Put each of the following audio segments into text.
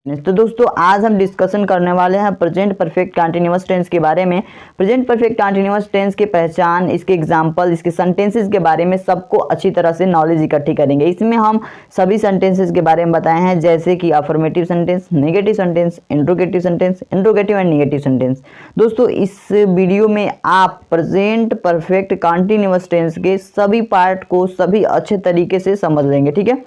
तो दोस्तों आज हम डिस्कशन करने वाले हैं प्रेजेंट परफेक्ट कंटीन्यूअस टेंस के बारे में। प्रेजेंट परफेक्ट कंटीन्यूअस टेंस की पहचान, इसके एग्जांपल, इसके सेंटेंसेस के बारे में सबको अच्छी तरह से नॉलेज इकट्ठी करेंगे। इसमें हम सभी सेंटेंसेस के बारे में बताए हैं, जैसे कि affirmative sentence, negative sentence, interrogative sentence, interrogative and negative sentence. दोस्तों इस वीडियो में आप प्रेजेंट परफेक्ट कंटीन्यूअस टेंस के सभी पार्ट को सभी अच्छे तरीके से समझ लेंगे। ठीक है,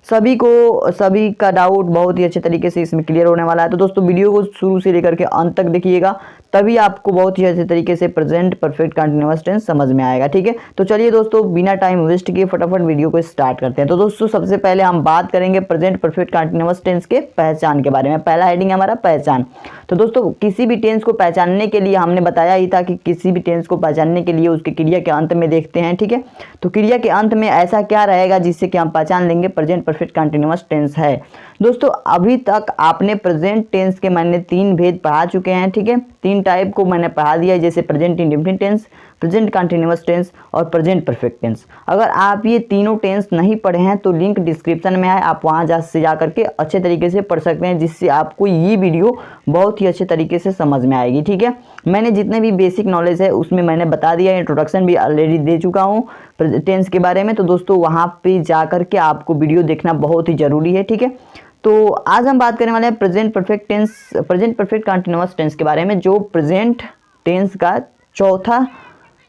सभी का डाउट बहुत ही अच्छे तरीके से इसमें क्लियर होने वाला है। तो दोस्तों वीडियो को शुरू से लेकर के अंत तक देखिएगा, तभी आपको बहुत ही अच्छे तरीके से प्रेजेंट परफेक्ट कंटीन्यूअस टेंस समझ में आएगा। ठीक है, तो चलिए दोस्तों बिना टाइम वेस्ट किए फटाफट वीडियो को स्टार्ट करते हैं। तो दोस्तों सबसे पहले हम बात करेंगे प्रेजेंट परफेक्ट कंटीन्यूअस टेंस के पहचान के बारे में। पहला हेडिंग है हमारा पहचान। तो दोस्तों किसी भी टेंस को पहचानने के लिए हमने बताया ही था कि किसी भी टेंस को पहचानने के लिए उसके क्रिया के अंत में देखते हैं। ठीक है, तो क्रिया के अंत में ऐसा क्या रहेगा जिससे कि हम पहचान लेंगे प्रेजेंट परफेक्ट कंटीन्यूअस टेंस है। दोस्तों अभी तक आपने प्रेजेंट टेंस के मैंने 3 भेद पढ़ा चुके हैं। ठीक है, 3 टाइप को मैंने पढ़ा दिया है, जैसे present indefinite tense, present continuous tense और प्रेजेंट परफेक्ट टेंस। अगर आप ये तीनों टेंस नहीं पढ़े हैं तो लिंक डिस्क्रिप्शन में है, आप वहाँ से जा करके अच्छे तरीके से पढ़ सकते हैं, जिससे आपको ये वीडियो बहुत ही अच्छे तरीके से समझ में आएगी। ठीक है, मैंने जितने भी बेसिक नॉलेज है उसमें मैंने बता दिया, इंट्रोडक्शन भी ऑलरेडी दे चुका हूँ टेंस के बारे में। तो दोस्तों वहाँ पे जा करके आपको वीडियो देखना बहुत ही ज़रूरी है। ठीक है, तो आज हम बात करने वाले हैं present perfect tense, present perfect continuous tense के बारे में, जो प्रेजेंट टेंस का चौथा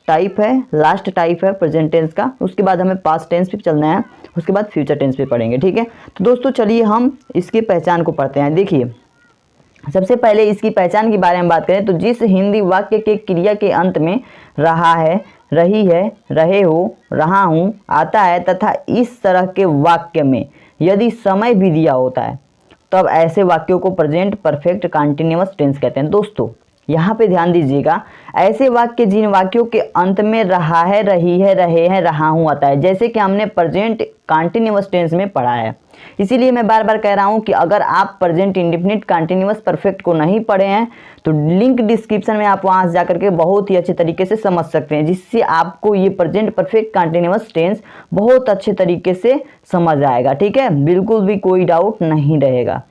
टाइप है, लास्ट टाइप है प्रेजेंट टेंस का। उसके बाद हमें पास्ट टेंस पे चलना है, उसके बाद फ्यूचर टेंस पे पढ़ेंगे। ठीक है, तो दोस्तों चलिए हम इसकी पहचान को पढ़ते हैं। देखिए सबसे पहले इसकी पहचान के बारे में बात करें तो जिस हिंदी वाक्य के क्रिया के अंत में रहा है, रही है, रहे हो, रहा हूँ आता है तथा इस तरह के वाक्य में यदि समय भी दिया होता है तब ऐसे वाक्यों को प्रेजेंट परफेक्ट कंटीन्यूअस टेंस कहते हैं। दोस्तों यहाँ पे ध्यान दीजिएगा, ऐसे वाक्य जिन वाक्यों के अंत में रहा है, रही है, रहे हैं, रहा हूँ आता है, जैसे कि हमने प्रेजेंट कंटीन्यूअस टेंस में पढ़ा है। इसीलिए मैं बार बार कह रहा हूँ कि अगर आप प्रेजेंट इंडेफिनिट कंटीन्यूअस परफेक्ट को नहीं पढ़े हैं तो लिंक डिस्क्रिप्शन में आप वहाँ से जाकर के बहुत ही अच्छे तरीके से समझ सकते हैं, जिससे आपको ये प्रेजेंट परफेक्ट कंटीन्यूअस टेंस बहुत अच्छे तरीके से समझ आएगा। ठीक है, बिल्कुल भी कोई डाउट नहीं रहेगा।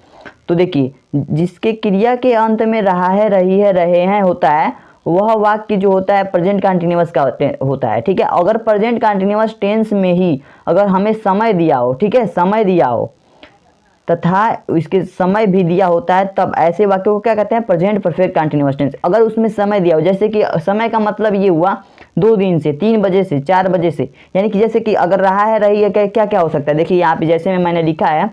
तो देखिए जिसके क्रिया के अंत में रहा है, रही है, रहे हैं होता है, वह वाक्य जो होता है प्रेजेंट कंटीन्यूअस का होता है। ठीक है, अगर प्रेजेंट कंटीन्यूअस टेंस में ही अगर हमें समय दिया हो, ठीक है, समय दिया हो तथा इसके समय भी दिया होता है, तब ऐसे वाक्यों को क्या कहते हैं, प्रेजेंट परफेक्ट कंटीन्यूअस टेंस। अगर उसमें समय दिया हो, जैसे कि समय का मतलब ये हुआ 2 दिन से, 3 बजे से, 4 बजे से, यानी कि जैसे कि अगर रहा है, रही है, क्या क्या हो सकता है। देखिए यहाँ पे जैसे मैंने लिखा है,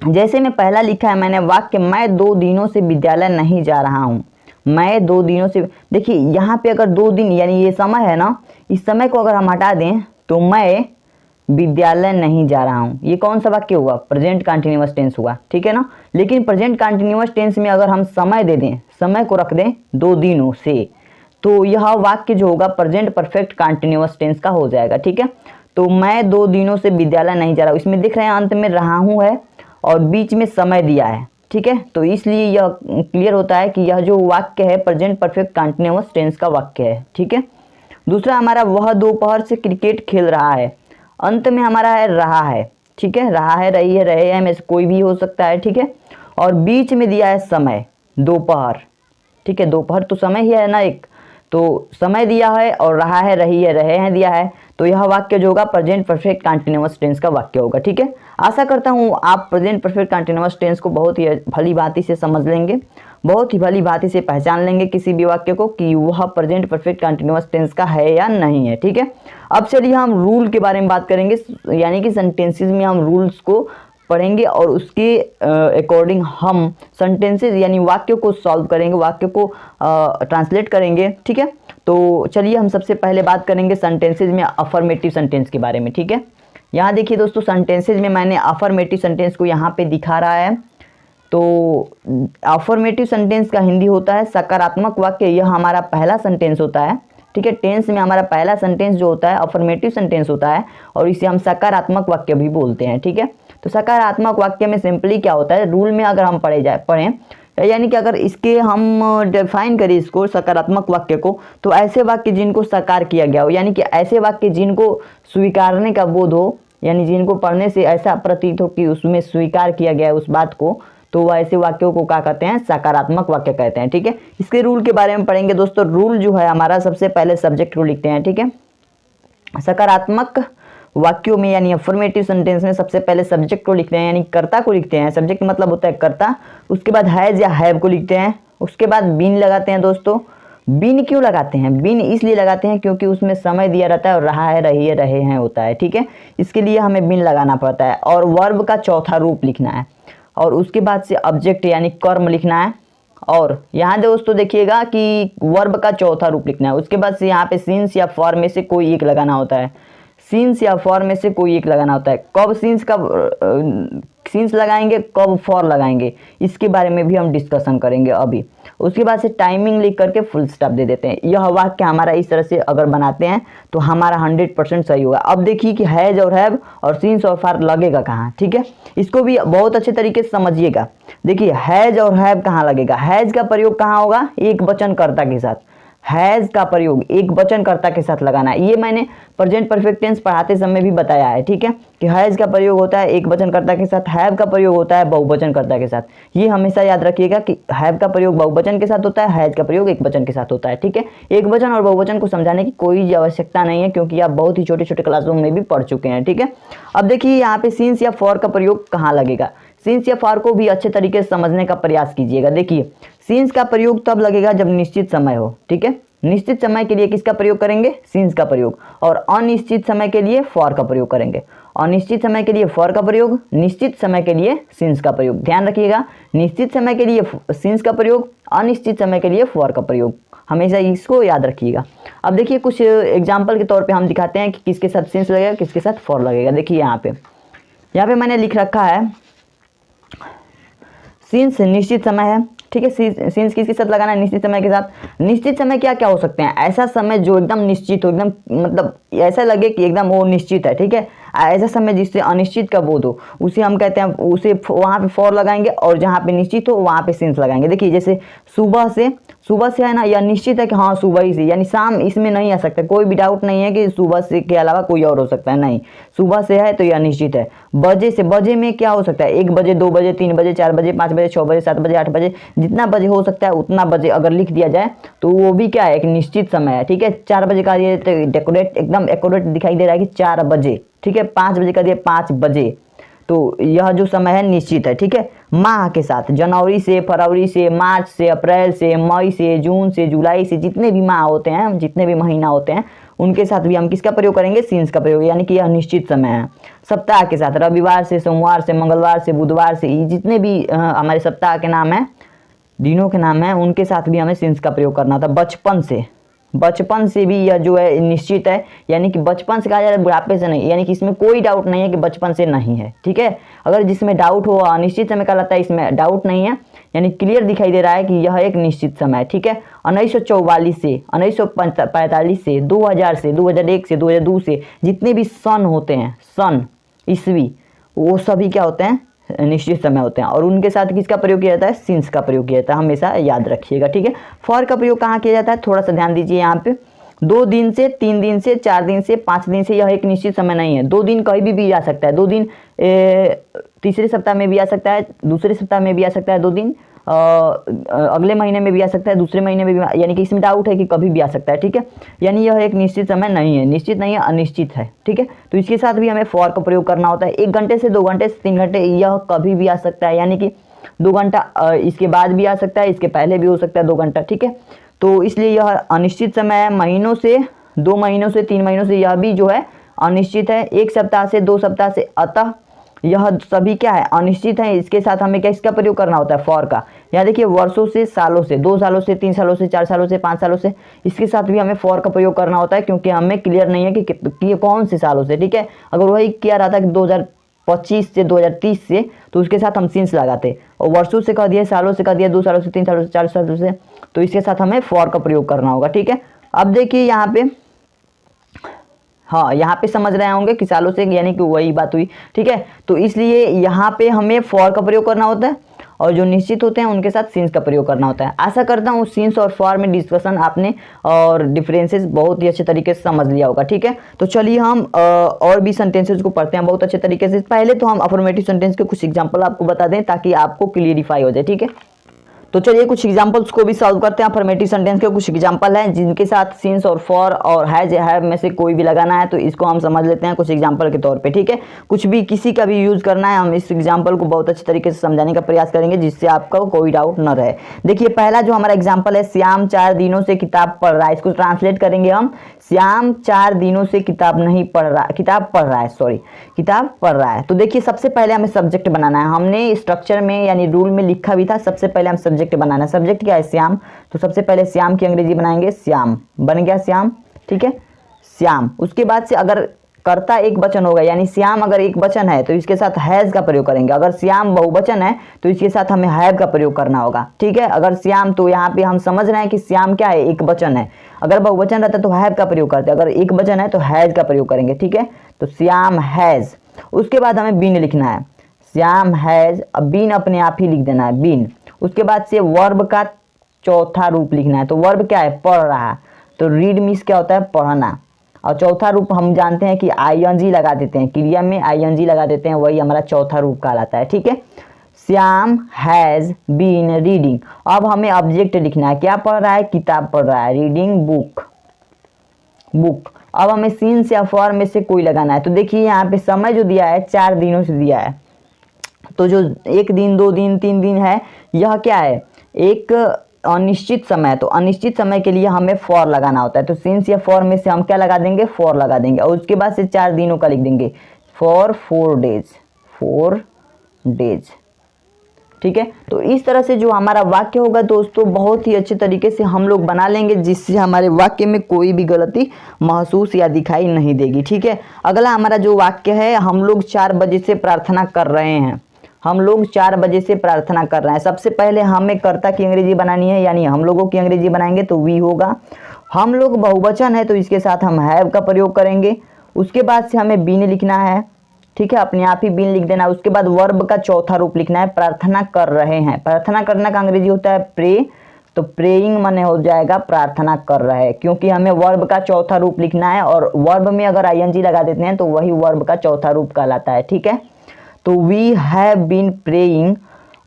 जैसे में पहला लिखा है मैंने वाक्य, मैं 2 दिनों से विद्यालय नहीं जा रहा हूँ। मैं 2 दिनों से, देखिए यहाँ पे अगर 2 दिन यानी ये समय है ना, इस समय को अगर हम हटा दें तो मैं विद्यालय नहीं जा रहा हूँ, ये कौन सा वाक्य हुआ, प्रेजेंट कंटीन्यूअस टेंस हुआ। ठीक है ना, लेकिन प्रेजेंट कंटीन्यूअस टेंस में अगर हम समय दे दें, समय को रख दें 2 दिनों से, तो यह वाक्य जो होगा प्रेजेंट परफेक्ट कंटीन्यूअस टेंस का हो जाएगा। ठीक है, तो मैं 2 दिनों से विद्यालय नहीं जा रहा हूँ, इसमें दिख रहे हैं अंत में रहा हूँ है और बीच में समय दिया है। ठीक है, तो इसलिए यह क्लियर होता है कि यह जो वाक्य है प्रेजेंट परफेक्ट कंटीन्यूअस टेंस का वाक्य है। ठीक है, दूसरा हमारा, वह दोपहर से क्रिकेट खेल रहा है, अंत में हमारा है रहा है। ठीक है, रहा है, रही है, रहे हैं में से कोई भी हो सकता है। ठीक है, और बीच में दिया है समय, दोपहर। ठीक है, दोपहर तो समय ही है ना एक, तो समय दिया है और रहा है, रही है, रहे हैं दिया है, तो यह वाक्य जो होगा प्रेजेंट परफेक्ट कंटीन्यूअस टेंस का वाक्य होगा। ठीक है, आशा करता हूँ आप प्रेजेंट परफेक्ट कंटीन्यूअस टेंस को बहुत ही भली भांति से समझ लेंगे, बहुत ही भली भांति से पहचान लेंगे किसी भी वाक्य को कि वह प्रेजेंट परफेक्ट कंटीन्यूअस टेंस का है या नहीं है। ठीक है, अब चलिए हम रूल के बारे में बात करेंगे, यानी कि सेंटेंसेस में हम रूल्स को पढ़ेंगे और उसके अकॉर्डिंग हम सेंटेंसेस यानी वाक्यों को सॉल्व करेंगे, वाक्य को ट्रांसलेट करेंगे। ठीक है, तो चलिए हम सबसे पहले बात करेंगे सेंटेंसेस में अफर्मेटिव सेंटेंस के बारे में। ठीक है, यहाँ देखिए दोस्तों सेंटेंसेस में मैंने अफर्मेटिव सेंटेंस को यहाँ पे दिखा रहा है। तो अफर्मेटिव सेंटेंस का हिंदी होता है सकारात्मक वाक्य, यह हमारा पहला सेंटेंस होता है। ठीक है, टेंस में हमारा पहला सेंटेंस जो होता है अफर्मेटिव सेंटेंस होता है और इसे हम सकारात्मक वाक्य भी बोलते हैं। ठीक है, तो सकारात्मक वाक्य में सिंपली क्या होता है, रूल में अगर हम पढ़ें यानी कि अगर इसके हम डिफाइन करें इसको सकारात्मक वाक्य को, तो ऐसे वाक्य जिनको साकार किया गया हो, यानी कि ऐसे वाक्य जिनको स्वीकारने का बोध हो, यानी जिनको पढ़ने से ऐसा प्रतीत हो कि उसमें स्वीकार किया गया है उस बात को, तो वह ऐसे वाक्यों को क्या कहते हैं, सकारात्मक वाक्य कहते हैं। ठीक है, इसके रूल के बारे में पढ़ेंगे दोस्तों। रूल जो है हमारा, सबसे पहले सब्जेक्ट को लिखते हैं। ठीक है, सकारात्मक वाक्यों में यानी अफर्मेटिव सेंटेंस में सबसे पहले सब्जेक्ट को लिखते हैं, यानी कर्ता को लिखते हैं। सब्जेक्ट मतलब होता है कर्ता। उसके बाद हैज या हैव को लिखते हैं। उसके बाद बीन लगाते हैं दोस्तों। बीन क्यों लगाते हैं? बीन इसलिए लगाते हैं क्योंकि उसमें समय दिया रहता है और रहा है, रही है, रहे हैं होता है। ठीक है, इसके लिए हमें बीन लगाना पड़ता है। और वर्ब का चौथा रूप लिखना है, और उसके बाद से ऑब्जेक्ट यानी कर्म लिखना है। और यहाँ दोस्तों देखिएगा कि वर्ब का चौथा रूप लिखना है। उसके बाद से यहाँ पे सिंस या फॉर में से कोई एक लगाना होता है। सिंस या फॉर में से कोई एक लगाना होता है। कब सिंस लगाएंगे, कब फॉर लगाएंगे, इसके बारे में भी हम डिस्कशन करेंगे अभी। उसके बाद से टाइमिंग लिख करके फुल स्टॉप दे देते हैं। यह वाक्य हमारा इस तरह से अगर बनाते हैं तो हमारा 100% सही होगा। अब देखिए कि हैज और हैव और सिंस और फॉर लगेगा कहाँ। ठीक है, इसको भी बहुत अच्छे तरीके से समझिएगा। देखिए हैज और हैव कहाँ लगेगा। हैज का प्रयोग कहाँ होगा? एक वचनकर्ता के साथ। हैज का प्रयोग एक वचनकर्ता के साथ लगाना है। ये मैंने प्रेजेंट परफेक्ट टेंस पढ़ाते समय भी बताया है। ठीक है, कि हैज का प्रयोग होता है एक वचनकर्ता के साथ, हैव का प्रयोग होता है बहुवचनकर्ता के साथ। ये हमेशा याद रखिएगा कि हैव का प्रयोग बहुवचन के साथ होता है, हैज का प्रयोग एक वचन के साथ होता है। ठीक है, एक वचन और बहुवचन को समझाने की कोई आवश्यकता नहीं है, क्योंकि आप बहुत ही छोटे छोटे क्लासों में भी पढ़ चुके हैं। ठीक है, अब देखिए यहाँ पे सिंस या फॉर का प्रयोग कहाँ लगेगा। सिंस या फॉर को भी अच्छे तरीके से समझने का प्रयास कीजिएगा। देखिए सिंस का प्रयोग तब लगेगा जब निश्चित समय हो। ठीक है, निश्चित समय के लिए किसका प्रयोग करेंगे? सिंस का प्रयोग। और अनिश्चित समय के लिए फॉर का प्रयोग करेंगे। अनिश्चित समय के लिए फॉर का प्रयोग, निश्चित समय के लिए सिंस का प्रयोग। ध्यान रखिएगा, निश्चित समय के लिए सिंस का प्रयोग, अनिश्चित समय के लिए फॉर का प्रयोग। हमेशा इसको याद रखिएगा। अब देखिए कुछ एग्जाम्पल के तौर पे हम दिखाते हैं कि किसके साथ सिंस लगेगा, किसके साथ फॉर लगेगा। देखिए यहाँ पे मैंने लिख रखा है सिंस निश्चित समय है। ठीक है, सिंस किसके साथ लगाना है? निश्चित समय के साथ। निश्चित समय क्या क्या हो सकते हैं? ऐसा समय जो एकदम निश्चित हो, एकदम मतलब ऐसा लगे कि एकदम वो निश्चित है। ठीक है, ऐसा समय जिससे अनिश्चित का बोध हो, उसे हम कहते हैं, उसे वहाँ पे फॉर लगाएंगे, और जहाँ पे निश्चित हो वहाँ पे सिंस लगाएंगे। देखिए जैसे सुबह से है ना, यह निश्चित है कि हाँ सुबह ही से, यानी शाम इसमें नहीं आ सकता। कोई भी डाउट नहीं है कि सुबह से के अलावा कोई और हो सकता है, नहीं, सुबह से है तो यह निश्चित है। बजे में क्या हो सकता है? 1 बजे, 2 बजे, 3 बजे, 4 बजे, 5 बजे, 6 बजे, 7 बजे, 8 बजे, जितना बजे हो सकता है उतना बजे अगर लिख दिया जाए तो वो भी क्या है? एक निश्चित समय है। ठीक है, 4 बजे का ये डेकोरेट एकदम एक्यूरेट दिखाई दे रहा है कि 4 बजे। ठीक है, 5 बजे का दिया 5 बजे, तो यह जो समय है निश्चित है। ठीक है, माह के साथ जनवरी से, फरवरी से, मार्च से, अप्रैल से, मई से, जून से, जुलाई से, जितने भी माह होते हैं, जितने भी महीना होते हैं, उनके साथ भी हम किसका प्रयोग करेंगे? सिंस का प्रयोग, यानी कि यह निश्चित समय है। सप्ताह के साथ रविवार से, सोमवार से, मंगलवार से, बुधवार से, जितने भी हमारे सप्ताह के नाम हैं, दिनों के नाम हैं, उनके साथ भी हमें सिंस का प्रयोग करना था। बचपन से भी यह जो है निश्चित है, यानी कि बचपन से कहा जा रहा है, बुढ़ापे से नहीं, यानी कि इसमें कोई डाउट नहीं है कि बचपन से नहीं है। ठीक है, अगर जिसमें डाउट हो अनिश्चित समय का लगता है, इसमें डाउट नहीं है, यानी क्लियर दिखाई दे रहा है कि यह एक निश्चित समय है। ठीक है, 1944 से, 1945 से, 2000 से, 2001 से, 2002 से, जितने भी सन होते हैं, सन, ईस्वी, वो सभी क्या होते हैं? निश्चित समय होते हैं। और उनके साथ किसका प्रयोग किया जाता है? सिंस का प्रयोग किया जाता है। हमेशा याद रखिएगा। ठीक है, फॉर का प्रयोग कहाँ किया जाता है? थोड़ा सा ध्यान दीजिए यहाँ पे। 2 दिन से, 3 दिन से, 4 दिन से, 5 दिन से, यह एक निश्चित समय नहीं है। 2 दिन कहीं भी आ सकता है। 2 दिन तीसरे सप्ताह में भी आ सकता है, दूसरे सप्ताह में भी आ सकता है। 2 दिन अगले महीने में भी आ सकता है, दूसरे महीने में भी, यानी कि इसमें डाउट है कि कभी भी आ सकता है। ठीक है, यानी यह एक निश्चित समय नहीं है, निश्चित नहीं है, अनिश्चित है। ठीक है, तो इसके साथ भी हमें फॉर का प्रयोग करना होता है। 1 घंटे से, 2 घंटे से, 3 घंटे, यह कभी भी आ सकता है, यानी कि 2 घंटा इसके बाद भी आ सकता है, इसके पहले भी हो सकता है 2 घंटा। ठीक है, तो इसलिए यह अनिश्चित समय है। महीनों से, 2 महीनों से, 3 महीनों से, यह भी जो है अनिश्चित है। 1 सप्ताह से, 2 सप्ताह से, अतः यह सभी क्या है? अनिश्चित है। इसके साथ हमें क्या इसका प्रयोग करना होता है? फॉर का। यहाँ देखिए वर्षों से, सालों से, 2 सालों से, 3 सालों से, 4 सालों से, 5 सालों से, इसके साथ भी हमें फॉर का प्रयोग करना होता है, क्योंकि हमें क्लियर नहीं है कि कौन से सालों से। ठीक है, अगर वही किया रहा था कि 2025 से, 2030 से, तो उसके साथ हम सिंस लगाते, और वर्षों से कह दिया, सालों से कह दिया, 2 सालों से, 3 सालों से, 4 सालों से, तो इसके साथ हमें फॉर का प्रयोग करना होगा। ठीक है, अब देखिए यहाँ पे, हाँ यहाँ पे समझ रहे होंगे कि सालों से, यानी कि वही बात हुई। ठीक है, तो इसलिए यहाँ पे हमें फॉर का प्रयोग करना होता है, और जो निश्चित होते हैं उनके साथ सिंस का प्रयोग करना होता है। आशा करता हूँ सिंस और फॉर में डिस्कशन आपने और डिफरेंसेस बहुत ही अच्छे तरीके से समझ लिया होगा। ठीक है, तो चलिए हम और भी सेंटेंसेस को पढ़ते हैं बहुत अच्छे तरीके से। पहले तो हम अफर्मेटिव सेंटेंस के कुछ एग्जाम्पल आपको बता दें ताकि आपको क्लियरिफाई हो जाए। ठीक है, तो चलिए कुछ एग्जांपल्स को भी सॉल्व करते हैं। अफर्मेटिव सेंटेंस के कुछ एग्जांपल हैं जिनके साथ सिंस और फॉर और हैव में से कोई भी लगाना है, तो इसको हम समझ लेते हैं कुछ एग्जांपल के तौर पे। ठीक है, कुछ भी किसी का भी यूज़ करना है, हम इस एग्जांपल को बहुत अच्छे तरीके से समझाने का प्रयास करेंगे जिससे आपका कोई डाउट न रहे। देखिए पहला जो हमारा एग्जाम्पल है, श्याम 4 दिनों से किताब पढ़ रहा है। इसको ट्रांसलेट करेंगे हम, श्याम 4 दिनों से किताब पढ़ रहा है। तो देखिए सबसे पहले हमें सब्जेक्ट बनाना है। हमने स्ट्रक्चर में यानी रूल में लिखा भी था, सबसे पहले हम सब्जेक्ट बनाना है। सब्जेक्ट क्या है? श्याम। तो सबसे पहले श्याम की अंग्रेजी बनाएंगे श्याम, बन गया श्याम। ठीक है, श्याम। उसके बाद से अगर कर्ता एक वचन होगा यानी श्याम अगर एक वचन है तो इसके साथ हैज का प्रयोग करेंगे। अगर श्याम बहुवचन है तो इसके साथ हमें हैव का प्रयोग करना होगा। ठीक है, अगर श्याम, तो यहाँ पे हम समझ रहे हैं कि श्याम क्या है? एक वचन है। अगर बहुवचन रहता तो हैव का प्रयोग करते, अगर एक वचन है तो हैज का प्रयोग करेंगे। ठीक है, तो श्याम हैज। उसके बाद हमें बीन लिखना है, श्याम हैज। अब बीन अपने आप ही लिख देना है, बीन। उसके बाद से वर्ब का चौथा रूप लिखना है। तो वर्ब क्या है? पढ़ रहा। तो रीड मीन्स क्या होता है? पढ़ना। और चौथा रूप हम जानते हैं कि आईएनजी लगा देते हैं, क्रिया में आईएनजी लगा देते हैं, वही हमारा चौथा रूप कहलाता है। ठीक है, श्याम हैज बीन रीडिंग। अब हमें ऑब्जेक्ट लिखना है, क्या पढ़ रहा है? किताब पढ़ रहा है, रीडिंग बुक। अब हमें सिंस या फॉर में से कोई लगाना है। तो देखिए यहाँ पे समय जो दिया है 4 दिनों से दिया है, तो जो 1 दिन 2 दिन 3 दिन है, यह क्या है? एक अनिश्चित समय। तो अनिश्चित समय के लिए हमें फॉर लगाना होता है। तो सिंस या फॉर में से हम क्या लगा देंगे? फॉर लगा देंगे। और उसके बाद से 4 दिनों का लिख देंगे, फॉर 4 डेज। ठीक है, तो इस तरह से जो हमारा वाक्य होगा दोस्तों बहुत ही अच्छे तरीके से हम लोग बना लेंगे जिससे हमारे वाक्य में कोई भी गलती महसूस या दिखाई नहीं देगी। ठीक है, अगला हमारा जो वाक्य है, हम लोग 4 बजे से प्रार्थना कर रहे हैं। हम लोग 4 बजे से प्रार्थना कर रहे हैं। सबसे पहले हमें कर्ता की अंग्रेजी बनानी है, यानी हम लोगों की अंग्रेजी बनाएंगे तो वी होगा। हम लोग बहुवचन है तो इसके साथ हम हैव का प्रयोग करेंगे। उसके बाद से हमें बीन लिखना है। ठीक है, अपने आप ही बीन लिख देना। उसके बाद वर्ब का चौथा रूप लिखना है, प्रार्थना कर रहे हैं। प्रार्थना करना का अंग्रेजी होता है प्रे। तो प्रेइंग माने हो जाएगा प्रार्थना कर रहे हैं, क्योंकि हमें वर्ब का चौथा रूप लिखना है और वर्ब में अगर आईएनजी लगा देते हैं तो वही वर्ब का चौथा रूप कहलाता है। ठीक है, तो वी हैव बीन प्रेइंग।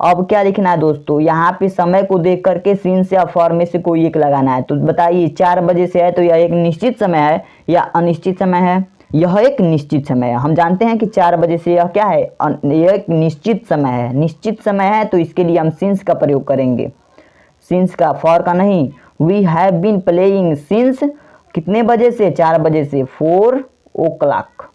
अब क्या लिखना है दोस्तों? यहाँ पे समय को देख करके सिंस या फॉर में से कोई एक लगाना है। तो बताइए 4 बजे से है तो यह एक निश्चित समय है या अनिश्चित समय है? यह एक निश्चित समय है। हम जानते हैं कि 4 बजे से यह क्या है? यह एक निश्चित समय है। निश्चित समय है तो इसके लिए हम सिंस का प्रयोग करेंगे, सिंस का, फॉर का नहीं। We have been playing since कितने बजे से? 4 बजे से, 4 o'clock।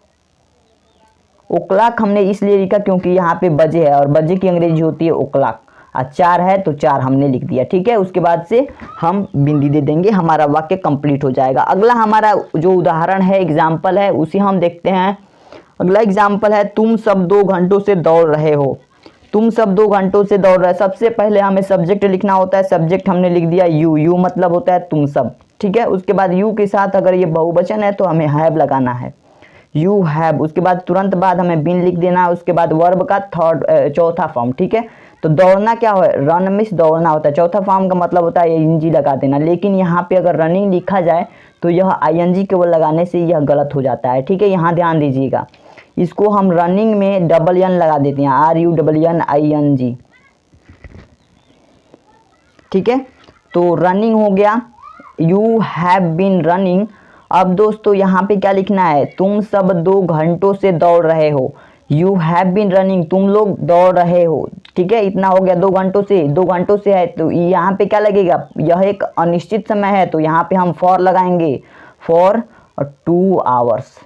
ओक्लाक हमने इसलिए लिखा क्योंकि यहाँ पे बजे है और बजे की अंग्रेजी होती है ओक्लाक। और 4 है तो 4 हमने लिख दिया। ठीक है, उसके बाद से हम बिंदी दे देंगे, हमारा वाक्य कंप्लीट हो जाएगा। अगला हमारा जो उदाहरण है, एग्जाम्पल है, उसी हम देखते हैं। अगला एग्जाम्पल है, तुम सब 2 घंटों से दौड़ रहे हो। तुम सब 2 घंटों से दौड़ रहे। सबसे पहले हमें सब्जेक्ट लिखना होता है। सब्जेक्ट हमने लिख दिया यू मतलब होता है तुम सब। ठीक है, उसके बाद यू के साथ अगर ये बहुवचन है तो हमें हैव लगाना है, यू हैव। उसके बाद तुरंत बाद हमें बीन लिख देना है। उसके बाद वर्ब का चौथा फॉर्म। ठीक है, तो दौड़ना क्या हो? रन मिस दौड़ना होता है। चौथा फॉर्म का मतलब होता है आईएनजी लगा देना। लेकिन यहाँ पे अगर रनिंग लिखा जाए तो यह आईएनजी केवल लगाने से यह गलत हो जाता है। ठीक है, यहाँ ध्यान दीजिएगा। इसको हम रनिंग में डबल एन लगा देते हैं, RUNNING। ठीक है, तो रनिंग हो गया, यू हैव बीन रनिंग। अब दोस्तों यहाँ पे क्या लिखना है? तुम सब 2 घंटों से दौड़ रहे हो। यू हैव बीन रनिंग, तुम लोग दौड़ रहे हो। ठीक है, इतना हो गया। 2 घंटों से है तो यहाँ पे क्या लगेगा? यह एक अनिश्चित समय है तो यहाँ पे हम फॉर लगाएंगे, फॉर 2 आवर्स।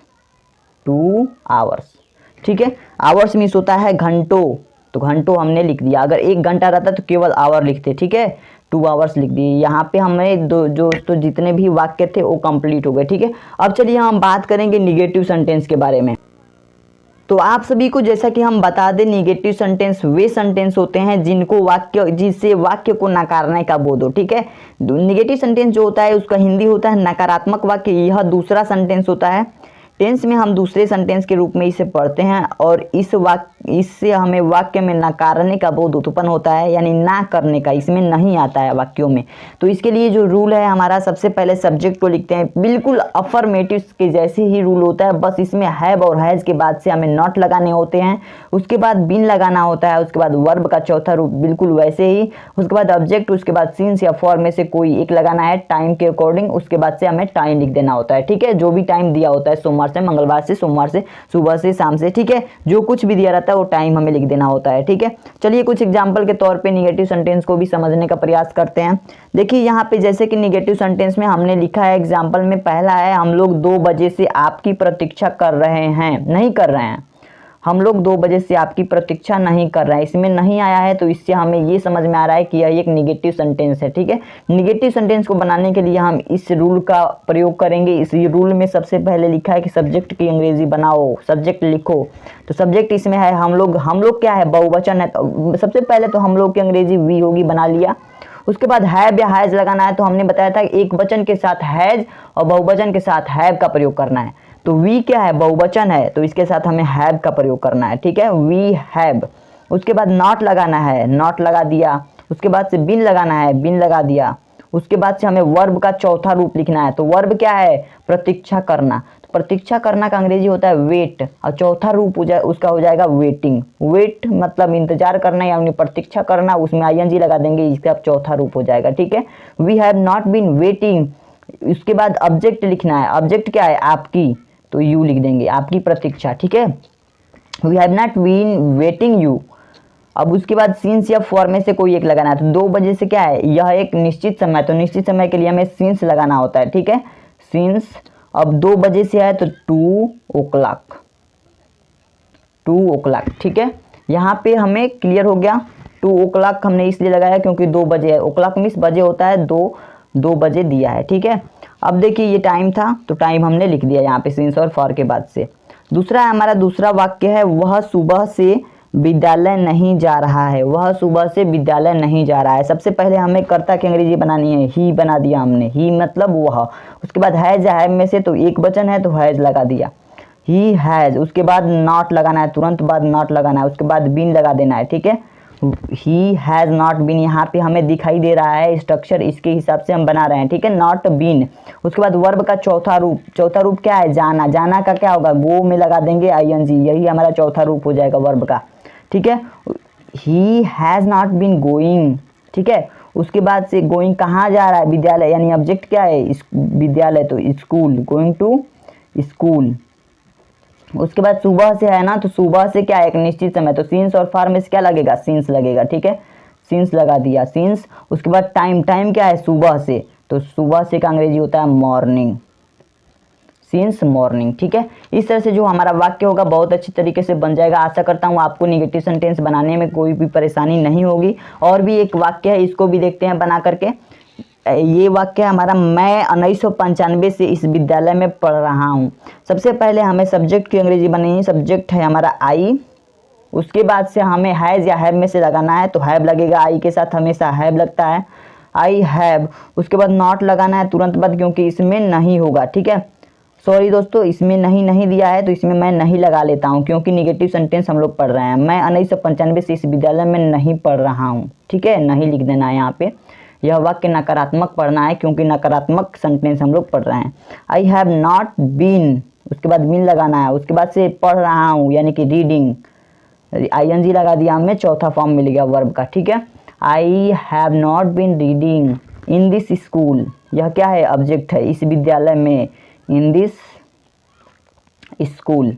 ठीक है, आवर्स मीन्स होता है घंटों, तो घंटों हमने लिख दिया। अगर 1 घंटा रहता तो केवल आवर लिखते। ठीक है, 2 आवर्स लिख दिए। यहाँ पे हमें तो जितने भी वाक्य थे वो कंप्लीट हो गए। ठीक है, अब चलिए हम बात करेंगे निगेटिव सेंटेंस के बारे में। तो आप सभी को जैसा कि हम बता दें, निगेटिव सेंटेंस वे सेंटेंस होते हैं जिससे वाक्य को नकारने का बोध हो। ठीक है, निगेटिव सेंटेंस जो होता है उसका हिंदी होता है नकारात्मक वाक्य। यह दूसरा सेंटेंस होता है टेंस में हम दूसरे सेंटेंस के रूप में इसे पढ़ते हैं और इससे हमें वाक्य में नकारने का बोध उत्पन्न होता है, यानी ना करने का, इसमें नहीं आता है वाक्यों में। तो इसके लिए जो रूल है हमारा, सबसे पहले सब्जेक्ट को लिखते हैं, बिल्कुल अफर्मेटिव के जैसे ही रूल होता है, बस इसमें हैव और हैज़ के बाद से हमें नॉट लगाने होते हैं, उसके बाद बीन लगाना होता है, उसके बाद वर्ब का चौथा रूप बिल्कुल वैसे ही, उसके बाद ऑब्जेक्ट, उसके बाद सिंस या फॉर में से कोई एक लगाना है टाइम के अकॉर्डिंग, उसके बाद से हमें टाइम लिख देना होता है। ठीक है, जो भी टाइम दिया होता है, सोमवार से मंगलवार से, सोमवार से सुबह से शाम से, ठीक है, जो कुछ भी दिया रहता है वो टाइम हमें लिख देना होता है। ठीक है, चलिए कुछ एग्जांपल के तौर पे निगेटिव सेंटेंस को भी समझने का प्रयास करते हैं। देखिए यहाँ पे जैसे कि निगेटिव सेंटेंस में हमने लिखा है, एग्जांपल में पहला है, हम लोग 2 बजे से आपकी प्रतीक्षा कर रहे हैं, नहीं कर रहे हैं, हम लोग 2 बजे से आपकी प्रतीक्षा नहीं कर रहे हैं, इसमें नहीं आया है, तो इससे हमें ये समझ में आ रहा है कि यह एक निगेटिव सेंटेंस है। ठीक है, निगेटिव सेंटेंस को बनाने के लिए हम इस रूल का प्रयोग करेंगे। इस रूल में सबसे पहले लिखा है कि सब्जेक्ट की अंग्रेजी बनाओ, सब्जेक्ट लिखो, तो सब्जेक्ट इसमें है हम लोग क्या है, बहुवचन है, तो सबसे पहले तो हम लोग की अंग्रेजी वी होगी, बना लिया। उसके बाद हैव या हैज लगाना है, तो हमने बताया था एक वचन के साथ हैज और बहुवचन के साथ हैव का प्रयोग करना है। तो वी क्या है, बहुवचन है, तो इसके साथ हमें हैव का प्रयोग करना है। ठीक है, वी हैव। उसके बाद नॉट लगाना है, नॉट लगा दिया। उसके बाद से बिन लगाना है, बिन लगा दिया। उसके बाद से हमें वर्ब का चौथा रूप लिखना है, तो वर्ब क्या है, प्रतीक्षा करना, तो प्रतीक्षा करना का अंग्रेजी होता है वेट, और चौथा रूप उसका हो जाएगा वेटिंग। वेट मतलब इंतजार करना या प्रतीक्षा करना, उसमें आईएनजी लगा देंगे, इसका चौथा रूप हो जाएगा। ठीक है, we have not been waiting. उसके बाद ऑब्जेक्ट लिखना है, ऑब्जेक्ट क्या है, आपकी, तो यू लिख देंगे, आपकी प्रतीक्षा। ठीक है, we have not been waiting you. अब उसके बाद सिंस या फॉर में से कोई एक लगाना है, तो 2 बजे से क्या है, यह एक निश्चित समय, तो निश्चित समय के लिए हमें सिंस लगाना होता है। ठीक है, सिंस। अब 2 बजे से है तो 2 o'clock, 2 o'clock। ठीक है, यहाँ पे हमें क्लियर हो गया। 2 o'clock हमने इसलिए लगाया क्योंकि 2 बजे है, o'clock मिस बजे होता है, 2 बजे दिया है। ठीक है, अब देखिए ये टाइम था, तो टाइम हमने लिख दिया यहाँ पे सिंस और फॉर के बाद से। दूसरा हमारा दूसरा वाक्य है, वह सुबह से विद्यालय नहीं जा रहा है, वह सुबह से विद्यालय नहीं जा रहा है। सबसे पहले हमें कर्ता की अंग्रेजी बनानी है, ही बना दिया हमने, ही मतलब वह। उसके बाद हैज, हैव में से तो एक वचन है तो हैज लगा दिया, ही हैज। उसके बाद नॉट लगाना है, तुरंत बाद नॉट लगाना है, उसके बाद बीन लगा देना है। ठीक है, ही हैज़ नॉट बीन, यहाँ पे हमें दिखाई दे रहा है स्ट्रक्चर, इसके हिसाब से हम बना रहे हैं। ठीक है, नॉट बीन। उसके बाद वर्ब का चौथा रूप क्या है, जाना, जाना का क्या होगा, गो में लगा देंगे आईएनजी, यही हमारा चौथा रूप हो जाएगा वर्ब का। ठीक है, he has not been going. ठीक है, उसके बाद से गोइंग कहाँ जा रहा है, विद्यालय, यानी ऑब्जेक्ट क्या है, विद्यालय, तो स्कूल, गोइंग टू स्कूल। उसके बाद सुबह से है ना, तो सुबह से क्या है, एक निश्चित समय, तो सिंस और फॉर में से क्या लगेगा, सिंस लगेगा। ठीक है, सिंस लगा दिया, सिंस। उसके बाद टाइम, टाइम क्या है, सुबह से, तो सुबह से का अंग्रेजी होता है मॉर्निंग, सिंस मॉर्निंग। ठीक है, इस तरह से जो हमारा वाक्य होगा बहुत अच्छी तरीके से बन जाएगा। आशा करता हूँ आपको निगेटिव सेंटेंस बनाने में कोई भी परेशानी नहीं होगी। और भी एक वाक्य है, इसको भी देखते हैं बना करके। ये वाक्य हमारा, मैं 1995 से इस विद्यालय में पढ़ रहा हूँ। सबसे पहले हमें सब्जेक्ट की अंग्रेजी बनानी है, सब्जेक्ट है हमारा आई। उसके बाद से हमें हैज़ या हैव में से लगाना है, तो हैव लगेगा, आई के साथ हमेशा हैव लगता है, आई हैव। उसके बाद नॉट लगाना है तुरंत बाद, क्योंकि इसमें नहीं होगा। ठीक है, सॉरी दोस्तों, इसमें नहीं दिया है, तो इसमें मैं नहीं लगा लेता हूँ, क्योंकि निगेटिव सेंटेंस हम लोग पढ़ रहे हैं। मैं 1995 से इस विद्यालय में नहीं पढ़ रहा हूँ। ठीक है, नहीं लिख देना है यहाँ पे। यह वाक्य नकारात्मक पढ़ना है, क्योंकि नकारात्मक सेंटेंस हम लोग पढ़ रहे हैं। आई हैव नॉट बीन, उसके बाद बीन लगाना है। उसके बाद से पढ़ रहा हूँ, यानी कि रीडिंग, आईएनजी लगा दिया हमने, चौथा फॉर्म मिल गया वर्ब का। ठीक है, I have not been reading in this school, यह क्या है, ऑब्जेक्ट है, इस विद्यालय में, इन दिस स्कूल,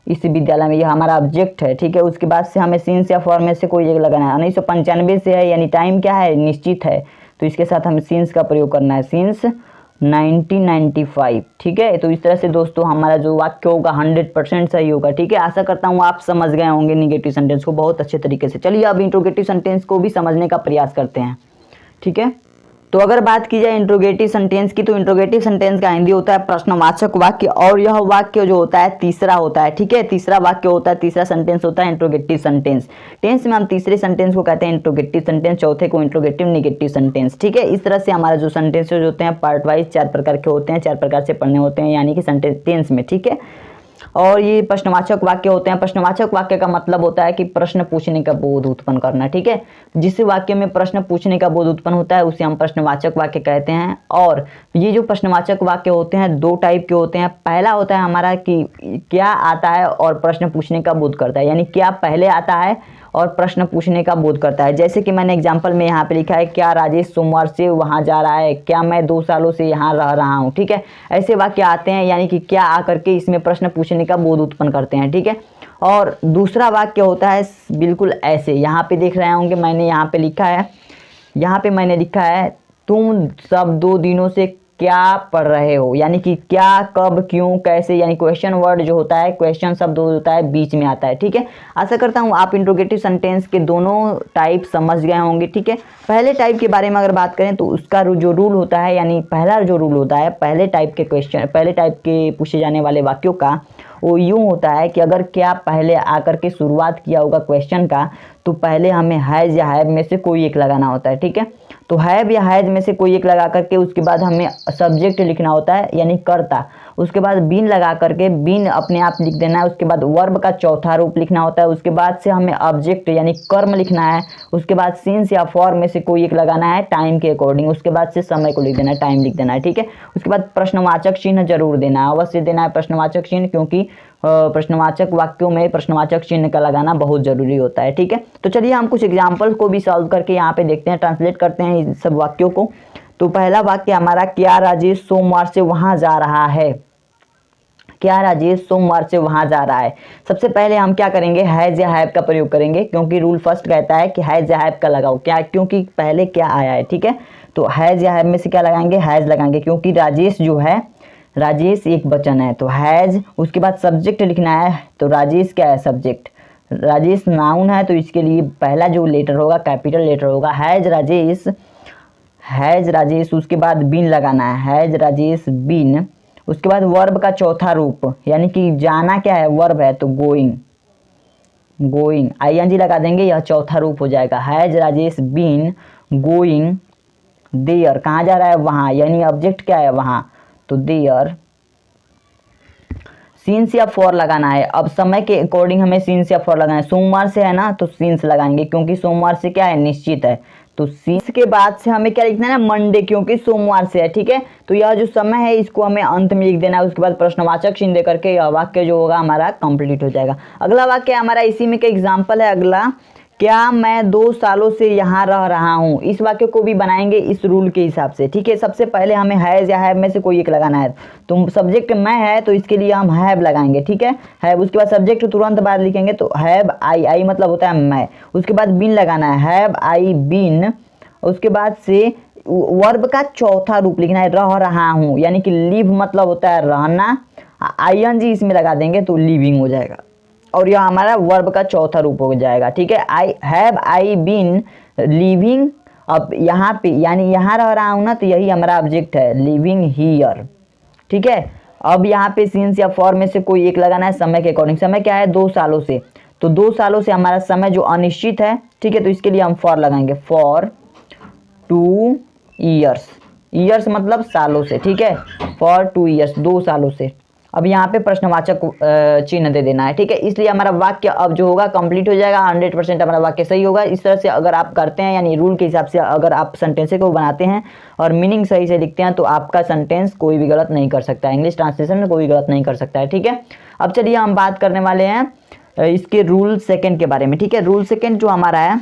इस विद्यालय में, यह हमारा ऑब्जेक्ट है। ठीक है, उसके बाद से हमें सिंस या फॉर में से कोई एक लगाना है। 1995 से है, यानी टाइम क्या है, निश्चित है, तो इसके साथ हमें सिंस का प्रयोग करना है, सिंस 1995। ठीक है, तो इस तरह से दोस्तों हमारा जो वाक्य होगा 100% सही होगा। ठीक है, आशा करता हूँ आप समझ गए होंगे निगेटिव सेंटेंस को बहुत अच्छे तरीके से। चलिए अब इंट्रोगेटिव सेंटेंस को भी समझने का प्रयास करते हैं। ठीक है, तो अगर बात की जाए इंट्रोगेटिव सेंटेंस की, तो इंट्रोगेटिव सेंटेंस का हिंदी होता है प्रश्नवाचक वाक्य, और यह वाक्य जो होता है तीसरा होता है। ठीक है, तीसरा वाक्य होता है, तीसरा सेंटेंस होता है इंट्रोगेटिव सेंटेंस। टेंस में हम तीसरे सेंटेंस को कहते हैं इंट्रोगेटिव सेंटेंस, चौथे को इंट्रोगेटिव नेगेटिव सेंटेंस। ठीक है, इस तरह से हमारा जो सेंटेंसेज होते हैं पार्ट वाइज 4 प्रकार के होते हैं, 4 प्रकार से पढ़ने होते हैं यानी कि सेंटेंस टेंस में। ठीक है, और ये प्रश्नवाचक वाक्य होते हैं। प्रश्नवाचक वाक्य का मतलब होता है कि प्रश्न पूछने का बोध उत्पन्न करना। ठीक है, जिस वाक्य में प्रश्न पूछने का बोध उत्पन्न होता है उसे हम प्रश्नवाचक वाक्य कहते हैं। और ये जो प्रश्नवाचक वाक्य होते हैं 2 टाइप के होते हैं। पहला होता है हमारा कि क्या आता है और प्रश्न पूछने का बोध करता है, यानी क्या पहले आता है और प्रश्न पूछने का बोध करता है। जैसे कि मैंने एग्जाम्पल में यहाँ पे लिखा है, क्या राजेश सोमवार से वहाँ जा रहा है, क्या मैं 2 सालों से यहाँ रह रहा हूँ। ठीक है, ऐसे वाक्य आते हैं यानी कि क्या आकर के इसमें प्रश्न पूछने का बोध उत्पन्न करते हैं। ठीक है, और दूसरा वाक्य होता है बिल्कुल ऐसे, यहाँ पे देख रहे होंगे मैंने यहाँ पे लिखा है, यहाँ पे मैंने लिखा है तुम सब 2 दिनों से क्या पढ़ रहे हो, यानी कि क्या, कब, क्यों, कैसे, यानी क्वेश्चन वर्ड जो होता है, क्वेश्चन शब्द होता है बीच में आता है। ठीक है, आशा करता हूँ आप इंट्रोगेटिव सेंटेंस के दोनों टाइप समझ गए होंगे। ठीक है, पहले टाइप के बारे में अगर बात करें तो उसका जो रूल होता है, यानी पहला जो रूल होता है पहले टाइप के क्वेश्चन, पहले टाइप के पूछे जाने वाले वाक्यों का, वो यूँ होता है कि अगर क्या पहले आकर के शुरुआत किया होगा क्वेश्चन का, तो पहले हमें हैज़ या हैव में से कोई एक लगाना होता है। ठीक है, तो हैव या हैज़ में से कोई एक लगा करके उसके बाद हमें सब्जेक्ट लिखना होता है यानी कर्ता, उसके बाद बीन लगा करके बीन अपने आप लिख देना है, उसके बाद वर्ब का चौथा रूप लिखना होता है, उसके बाद से हमें ऑब्जेक्ट यानी कर्म लिखना है, उसके बाद सिंस या फॉर में से कोई एक लगाना है टाइम के अकॉर्डिंग, उसके बाद से समय को लिख देना है, टाइम लिख देना है। ठीक है, उसके बाद प्रश्नवाचक चिन्ह जरूर देना है, अवश्य देना है प्रश्नवाचक चिन्ह, क्योंकि प्रश्नवाचक वाक्यों में प्रश्नवाचक चिन्ह का लगाना बहुत जरूरी होता है। ठीक है, तो चलिए हम कुछ एग्जाम्पल को भी सॉल्व करके यहाँ पे देखते हैं, ट्रांसलेट करते हैं इन सब वाक्यों को। तो पहला वाक्य हमारा, क्या राजेश सोमवार से वहां जा रहा है, क्या राजेश सोमवार से वहां जा रहा है। सबसे पहले हम क्या करेंगे, हैज या हैव का प्रयोग करेंगे, क्योंकि रूल फर्स्ट कहता है कि हैज या हैव का लगाओ, क्या, क्योंकि पहले क्या आया है। ठीक है, तो हैज या हैव में से क्या लगाएंगे, हैज लगाएंगे, क्योंकि राजेश जो है, राजेश एक वचन है तो हैज, उसके बाद सब्जेक्ट लिखना है, तो राजेश क्या है, सब्जेक्ट, राजेश नाउन है तो इसके लिए पहला जो लेटर होगा कैपिटल लेटर होगा, हैज राजेश, हैज राजेश, उसके बाद बीन लगाना है, हैज राजेश बीन, उसके बाद वर्ब का चौथा रूप, यानी कि जाना क्या है, वर्ब है तो गोइंग, गोइंग आईएनजी लगा देंगे, यह चौथा रूप हो जाएगा, has Rajesh been going there, कहाँ जा रहा है, वहाँ, यानी ऑब्जेक्ट क्या है, वहाँ, तो देयर। सिंस या फॉर लगाना है, अब समय के अकॉर्डिंग हमें सिंस या फॉर लगाना है, सोमवार से है ना तो सिंस लगाएंगे, क्योंकि सोमवार से क्या है, निश्चित है, तो सिंस के बाद से हमें क्या लिखना है ना, मंडे, क्योंकि सोमवार से है। ठीक है, तो यह जो समय है इसको हमें अंत में लिख देना है, उसके बाद प्रश्नवाचक चिन्ह दे करके यह वाक्य जो होगा हमारा कंप्लीट हो जाएगा। अगला वाक्य हमारा इसी में का एग्जाम्पल है, अगला, क्या मैं 2 सालों से यहाँ रह रहा हूँ। इस वाक्य को भी बनाएंगे इस रूल के हिसाब से। ठीक है, सबसे पहले हमें हैज़ या हैव में से कोई एक लगाना है, तो सब्जेक्ट मैं है तो इसके लिए हम हैव लगाएंगे। ठीक है, हैव, उसके बाद सब्जेक्ट तुरंत बाद लिखेंगे तो हैव आई, आई मतलब होता है मैं, उसके बाद बीन लगाना है, हैव आई बीन, उसके बाद से वर्ब का चौथा रूप लिखना है, रह रहा हूँ, यानी कि लिव मतलब होता है रहना, आईएनजी इसमें लगा देंगे तो लिविंग हो जाएगा, और यह हमारा वर्ब का चौथा रूप हो जाएगा। ठीक है, I have I been living, अब यहाँ पे यानी यहाँ रह रहा हूँ ना तो यही हमारा ऑब्जेक्ट है, लिविंग हियर। ठीक है, अब यहाँ पे सिंस या फॉर में से कोई एक लगाना है समय के अकॉर्डिंग, समय क्या है, 2 सालों से, तो 2 सालों से हमारा समय जो अनिश्चित है। ठीक है, तो इसके लिए हम फॉर लगाएंगे, फॉर 2 ईयर्स, ईयर्स मतलब सालों से। ठीक है, फॉर 2 ईयर्स, 2 सालों से। अब यहाँ पे प्रश्नवाचक चिन्ह दे देना है। ठीक है, इसलिए हमारा वाक्य अब जो होगा कंप्लीट हो जाएगा, 100% हमारा वाक्य सही होगा। इस तरह से अगर आप करते हैं, यानी रूल के हिसाब से अगर आप सेंटेंस को बनाते हैं और मीनिंग सही से लिखते हैं, तो आपका सेंटेंस कोई भी गलत नहीं कर सकता है, इंग्लिश ट्रांसलेशन में कोई गलत नहीं कर सकता है। ठीक है, अब चलिए हम बात करने वाले हैं इसके रूल सेकेंड के बारे में। ठीक है, रूल सेकेंड जो हमारा है,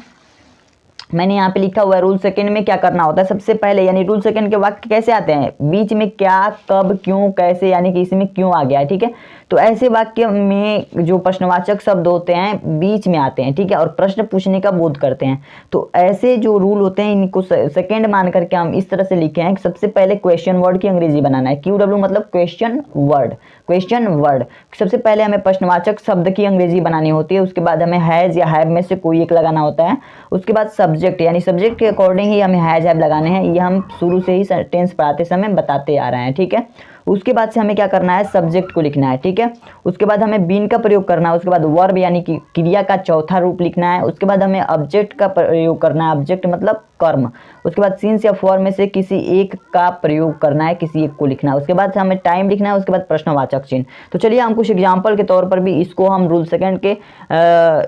मैंने यहाँ पे लिखा हुआ है, रूल सेकंड में क्या करना होता है, सबसे पहले यानी रूल सेकंड के वाक्य कैसे आते हैं, बीच में क्या, कब, क्यों, कैसे, यानी कि इसमें क्यों आ गया है। ठीक है, तो ऐसे वाक्य में जो प्रश्नवाचक शब्द होते हैं बीच में आते हैं। ठीक है, और प्रश्न पूछने का बोध करते हैं, तो ऐसे जो रूल होते हैं इनको सेकंड मान करके हम इस तरह से लिखे हैं कि सबसे पहले क्वेश्चन वर्ड की अंग्रेजी बनाना है, QW मतलब क्वेश्चन वर्ड, क्वेश्चन वर्ड। सबसे पहले हमें प्रश्नवाचक शब्द की अंग्रेजी बनानी होती है, उसके बाद हमें हैज़ या हैव में से कोई एक लगाना होता है, उसके बाद सब्जेक्ट यानी सब्जेक्ट के अकॉर्डिंग ही हमें हैज हैव लगाने हैं। ये हम शुरू से ही टेंस पढ़ाते समय बताते आ रहे हैं, ठीक है। उसके बाद से हमें क्या करना है, सब्जेक्ट को लिखना है, ठीक है। उसके बाद हमें बीन का प्रयोग करना है, उसके बाद वर्ब यानी कि क्रिया का चौथा रूप लिखना है, उसके बाद हमें ऑब्जेक्ट का प्रयोग करना है, ऑब्जेक्ट मतलब कर्म। उसके बाद सिंस या फॉर में से किसी एक का प्रयोग करना है, किसी एक को लिखना है। उसके बाद हमें टाइम लिखना है, उसके बाद प्रश्नवाचक चिन्ह। तो चलिए हम कुछ एग्जाम्पल के तौर पर भी इसको हम रूल सेकंड के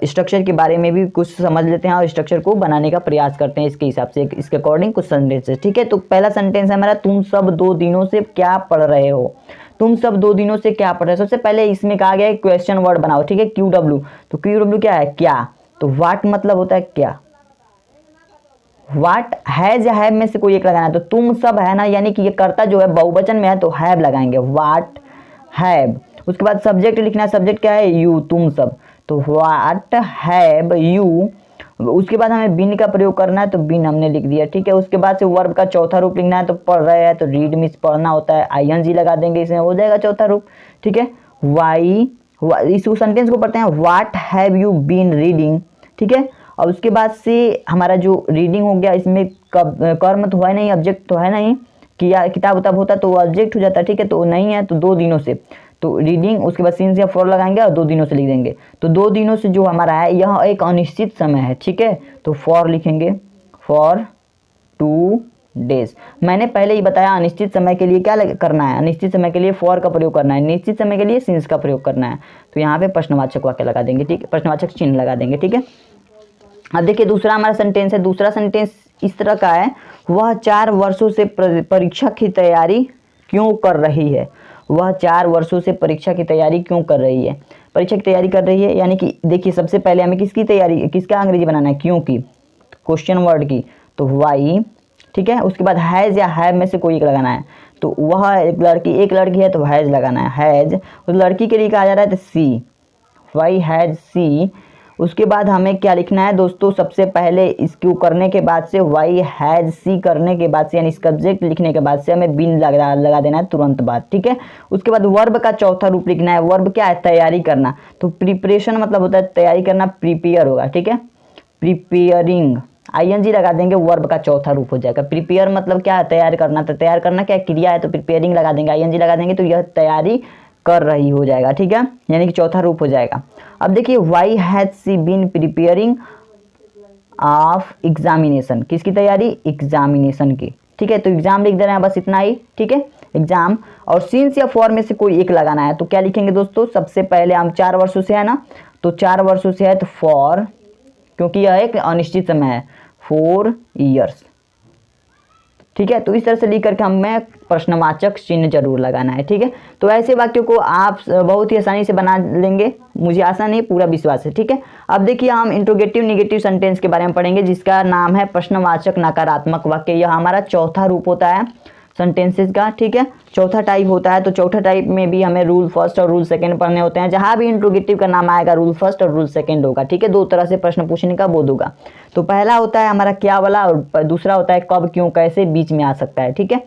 स्ट्रक्चर के बारे में भी कुछ समझ लेते हैं और स्ट्रक्चर को बनाने का प्रयास करते हैं इसके हिसाब से, इसके अकॉर्डिंग कुछ सेंटेंसेस, ठीक है। तो पहला सेंटेंस है हमारा, तुम सब 2 दिनों से क्या पढ़ रहे हो। तुम सब 2 दिनों से क्या पढ़ रहे हो। सबसे पहले इसमें कहा गया है क्वेश्चन वर्ड बनाओ, ठीक है, QW। तो QW क्या है, क्या। तो व्हाट मतलब होता है क्या। व्हाट हैज या हैव में से कोई एक लगाना है। तो तुम सब है ना, यानी कि ये कर्ता जो है बहुवचन में है तो हैव लगाएंगे, व्हाट हैव। उसके बाद सब्जेक्ट लिखना है, सब्जेक्ट क्या है, यू, तुम सब। तो व्हाट हैव यू। उसके बाद हमें बिन का प्रयोग करना है, तो बिन हमने लिख दिया, ठीक है। उसके बाद से वर्ब का चौथा रूप लिखना है, तो पढ़ रहे हैं तो रीड मीन्स पढ़ना होता है, ING लगा देंगे, इसमें हो जाएगा चौथा रूप, ठीक है। वाई, इस सेंटेंस को पढ़ते हैं, what have you been reading, ठीक है। और उसके बाद से हमारा जो रीडिंग हो गया, इसमें कर्म तो है नहीं, ऑब्जेक्ट तो है नहीं, किया किताब उताब होता तो ऑब्जेक्ट हो जाता, ठीक है। तो नहीं है, तो 2 दिनों से, तो रीडिंग, उसके बाद सिंस या फॉर लगाएंगे और 2 दिनों से लिख देंगे। तो 2 दिनों से जो हमारा है यह एक अनिश्चित समय है, ठीक है। तो फॉर लिखेंगे, फॉर 2 डेज। मैंने पहले ही बताया अनिश्चित समय के लिए क्या करना है, अनिश्चित समय के लिए फॉर का प्रयोग करना है, निश्चित समय के लिए सिंस का प्रयोग करना है। तो यहाँ पे प्रश्नवाचक वाक्य लगा देंगे, ठीक है, प्रश्नवाचक चिन्ह लगा देंगे, ठीक है। अब देखिए दूसरा हमारा सेंटेंस है, दूसरा सेंटेंस इस तरह का है, वह 4 वर्षों से परीक्षा की तैयारी क्यों कर रही है। वह 4 वर्षों से परीक्षा की तैयारी क्यों कर रही है। परीक्षा की तैयारी कर रही है यानी कि देखिए सबसे पहले हमें किसकी तैयारी, किसका अंग्रेजी बनाना है, क्यों की, क्वेश्चन वर्ड की, तो वाई, ठीक है। उसके बाद हैज़ या हैव में से कोई एक लगाना है, तो वह एक लड़की है तो हैज़ लगाना है, हैज़। उस लड़की के लिए कहा जा रहा है तो सी, वाई हैज़ सी। उसके बाद हमें क्या लिखना है दोस्तों, सबसे पहले इसको करने के बाद से वाई हैज़ सी करने के बाद से यानी सब्जेक्ट लिखने के बाद से हमें बिन लगा देना है तुरंत बाद, ठीक है। उसके बाद वर्ब का चौथा रूप लिखना है, वर्ब क्या है, तैयारी करना। तो प्रिपरेशन मतलब होता है तैयारी करना, प्रिपेयर होगा, ठीक है, प्रिपेयरिंग, ING लगा देंगे, वर्ब का चौथा रूप हो जाएगा। प्रिपेयर मतलब क्या है, तैयार करना, तो तैयार करना क्या क्रिया है, तो प्रिपेयरिंग लगा देंगे, ING लगा देंगे, तो यह तैयारी कर रही हो जाएगा, ठीक है, यानी कि चौथा रूप हो जाएगा। अब देखिए why has she been preparing of examination, किसकी तैयारी, एग्जामिनेशन की, ठीक है। तो एग्जाम लिख दे रहे हैं, बस इतना ही, ठीक है, एग्जाम। और सिंस या फॉर में से कोई एक लगाना है, तो क्या लिखेंगे दोस्तों, सबसे पहले हम 4 वर्षों से है ना, तो 4 वर्षों से है तो फॉर, क्योंकि यह एक अनिश्चित समय है, 4 ईयर्स, ठीक है। तो इस तरह से लिख करके हमें प्रश्नवाचक चिन्ह जरूर लगाना है, ठीक है। तो ऐसे वाक्यों को आप बहुत ही आसानी से बना लेंगे, मुझे आशा नहीं पूरा विश्वास है, ठीक है। अब देखिए हम इंट्रोगेटिव निगेटिव सेंटेंस के बारे में पढ़ेंगे, जिसका नाम है प्रश्नवाचक नकारात्मक वाक्य। यह हमारा चौथा रूप होता है सेंटेंसेस का, ठीक है, चौथा टाइप होता है। तो चौथा टाइप में भी हमें रूल फर्स्ट और रूल सेकंड पढ़ने होते हैं। जहां भी इंट्रोगेटिव का नाम आएगा रूल फर्स्ट और रूल सेकंड होगा, ठीक है। 2 तरह से प्रश्न पूछने का बोध होगा। तो पहला होता है हमारा क्या वाला और दूसरा होता है कब, क्यों, कैसे, बीच में आ सकता है, ठीक है,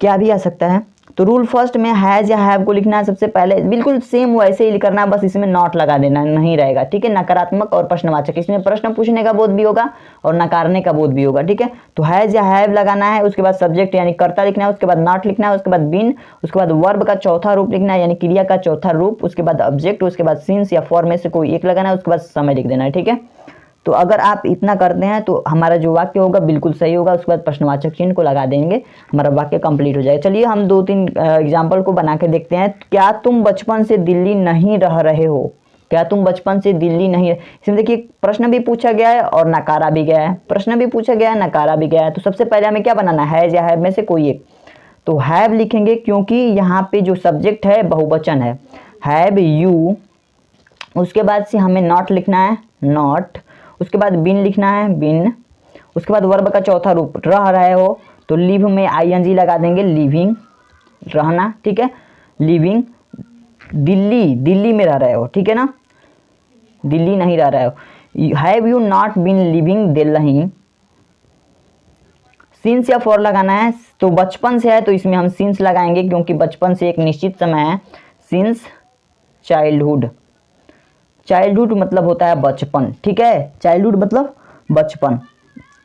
क्या भी आ सकता है। तो रूल फर्स्ट में हैज़ या हैव को लिखना है सबसे पहले, बिल्कुल सेम वैसे ही करना है, बस इसमें नॉट लगा देना नहीं रहेगा, ठीक है। नकारात्मक और प्रश्नवाचक, इसमें प्रश्न पूछने का बोध भी होगा और नकारने का बोध भी होगा, ठीक है। तो हैज़ या हैव लगाना है, उसके बाद सब्जेक्ट यानी कर्ता लिखना है, उसके बाद नॉट लिखना है, उसके बाद बिन, उसके बाद वर्ब का चौथा रूप लिखना है यानी क्रिया का चौथा रूप, उसके बाद ऑब्जेक्ट, उसके बाद सिंस या फॉर में से कोई एक लगाना है, उसके बाद समय लिख देना है, ठीक है। तो अगर आप इतना करते हैं तो हमारा जो वाक्य होगा बिल्कुल सही होगा। उसके बाद प्रश्नवाचक चिन्ह को लगा देंगे, हमारा वाक्य कंप्लीट हो जाएगा। चलिए हम 2-3 एग्जाम्पल को बना के देखते हैं। क्या तुम बचपन से दिल्ली नहीं रह रहे हो। क्या तुम बचपन से दिल्ली नहीं, इसमें देखिए प्रश्न भी पूछा गया है और नकारा भी गया है, प्रश्न भी पूछा गया है, नकारा भी गया है। तो सबसे पहले हमें क्या बनाना है, हैज़ या हैव में से कोई एक। तो हैव लिखेंगे क्योंकि यहाँ पे जो सब्जेक्ट है बहुवचन है, हैव यू। उसके बाद से हमें नॉट लिखना है, नॉट। उसके बाद बिन लिखना है, बिन। उसके बाद वर्ब का चौथा रूप रह रहे हो, तो लिव में ING लगा देंगे, लिविंग, रहना, ठीक है, लिविंग। दिल्ली, दिल्ली में रह रहे हो, ठीक है ना, दिल्ली नहीं रह रहे हो। Have you not been living Delhi. Since या फॉर लगाना है, तो बचपन से है तो इसमें हम सिंस लगाएंगे क्योंकि बचपन से एक निश्चित समय है, सिंस चाइल्डहुड। चाइल्डहुड मतलब होता है बचपन, ठीक है, चाइल्डहुड मतलब बचपन,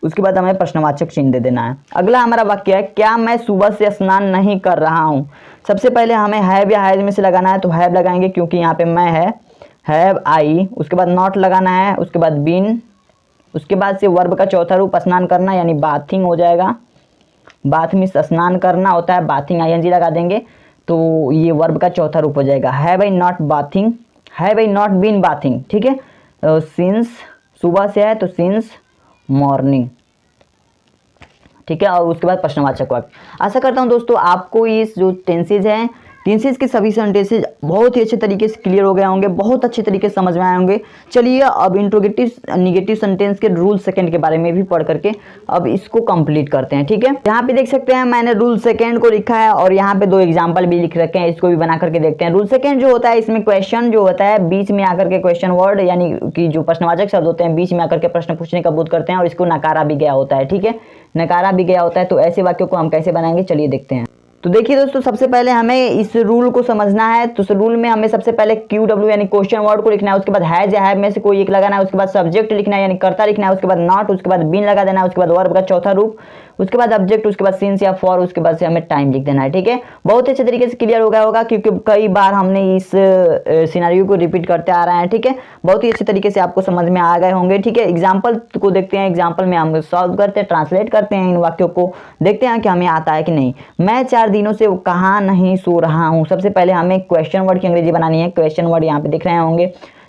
उसके बाद हमें प्रश्नवाचक चिन्ह दे देना है। अगला हमारा वाक्य है, क्या मैं सुबह से स्नान नहीं कर रहा हूँ। सबसे पहले हमें हैव या हैज में से लगाना है, तो हैव लगाएंगे क्योंकि यहाँ पे मैं है, हैव आई। उसके बाद नॉट लगाना है, उसके बाद बीन, उसके बाद से वर्ब का चौथा रूप स्नान करना यानी बाथिंग हो जाएगा। बाथ मीन्स स्नान करना होता है, बाथिंग आईएनजी लगा देंगे तो ये वर्ब का चौथा रूप हो जाएगा। Have I not bathing, have I not been bathing, ठीक है। सिंस सुबह से है तो सिंस मॉर्निंग, ठीक है। और उसके बाद प्रश्नवाचक वाक्य। आशा करता हूं दोस्तों आपको इस जो टेंसेज हैं, टेंसेज के सभी सेंटेंसेज बहुत ही अच्छे तरीके से क्लियर हो गए होंगे, बहुत अच्छे तरीके से समझ में आए होंगे। चलिए अब इंट्रोगेटिव निगेटिव सेंटेंस के रूल सेकंड के बारे में भी पढ़ करके अब इसको कंप्लीट करते हैं, ठीक है। यहाँ पे देख सकते हैं मैंने रूल सेकंड को लिखा है और यहाँ पे 2 एग्जाम्पल भी लिख रखे हैं, इसको भी बना करके देखते हैं। रूल सेकंड जो होता है इसमें क्वेश्चन जो होता है बीच में आकर के क्वेश्चन वर्ड यानी कि जो प्रश्नवाचक शब्द होते हैं बीच में आकर के प्रश्न पूछने का बोध करते हैं और इसको नकारा भी गया होता है, ठीक है, नकारा भी गया होता है। तो ऐसे वाक्यों को हम कैसे बनाएंगे चलिए देखते हैं। तो देखिए दोस्तों सबसे पहले हमें इस रूल को समझना है। तो इस रूल में हमें सबसे पहले QW यानी क्वेश्चन वर्ड को लिखना है, उसके बाद हैज या हैव में से कोई एक लगाना है, उसके बाद सब्जेक्ट लिखना है यानी कर्ता लिखना है, उसके बाद नॉट, उसके बाद बीन लगा देना है, उसके बाद वर्ब का चौथा रूप, उसके बाद ऑब्जेक्ट, उसके बाद सिंस या फॉर, उसके बाद से हमें टाइम लिख देना है, ठीक है। बहुत अच्छे तरीके से क्लियर हो गया होगा क्योंकि कई बार हमने इस सिनेरियो को रिपीट करते आ रहे हैं, ठीक है। बहुत ही अच्छे तरीके से आपको समझ में आ गए होंगे, ठीक है। एग्जाम्पल को देखते हैं, एग्जाम्पल में हम सॉल्व करते हैं, ट्रांसलेट करते हैं इन वाक्यों को, देखते हैं कि हमें आता है कि नहीं। मैं 4 दिनों से कहाँ नहीं सो रहा हूँ। सबसे पहले हमें क्वेश्चन वर्ड की अंग्रेजी बनानी है। क्वेश्चन वर्ड यहाँ पे दिख रहे होंगे,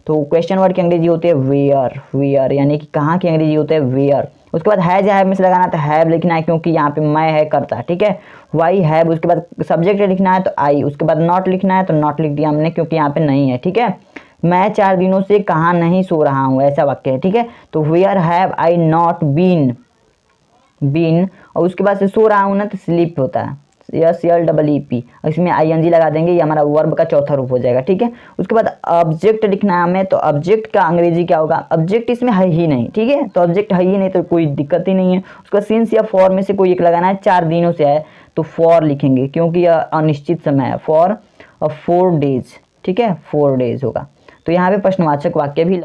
तो क्वेश्चन वर्ड की अंग्रेजी होती है वेयर, वेयर यानी कि कहाँ की अंग्रेजी होती है वेयर। उसके बाद हैज या हैव में से लगाना तो हैव लिखना है क्योंकि यहाँ पे मैं है करता, ठीक है, वाई हैव। उसके बाद सब्जेक्ट लिखना है तो आई, उसके बाद नॉट लिखना है तो नॉट लिख दिया हमने क्योंकि यहाँ पे नहीं है, ठीक है। मैं 4 दिनों से कहाँ नहीं सो रहा हूँ ऐसा वाक्य है, ठीक है। तो where have I not been, been, और उसके बाद से सो रहा हूँ ना तो स्लीप होता है, SLEEP, इसमें ING लगा देंगे, ये हमारा वर्ब का चौथा रूप हो जाएगा, ठीक है। उसके बाद ऑब्जेक्ट लिखना है हमें, तो ऑब्जेक्ट का अंग्रेजी क्या होगा, ऑब्जेक्ट इसमें है ही नहीं, ठीक है, तो ऑब्जेक्ट है ही नहीं तो कोई दिक्कत ही नहीं है। उसका सिंस या फॉर में से कोई एक लगाना है, 4 दिनों से है तो फॉर लिखेंगे क्योंकि यह अनिश्चित समय है, फॉर 4 डेज, ठीक है, 4 डेज होगा। तो यहाँ पे प्रश्नवाचक वाक्य भी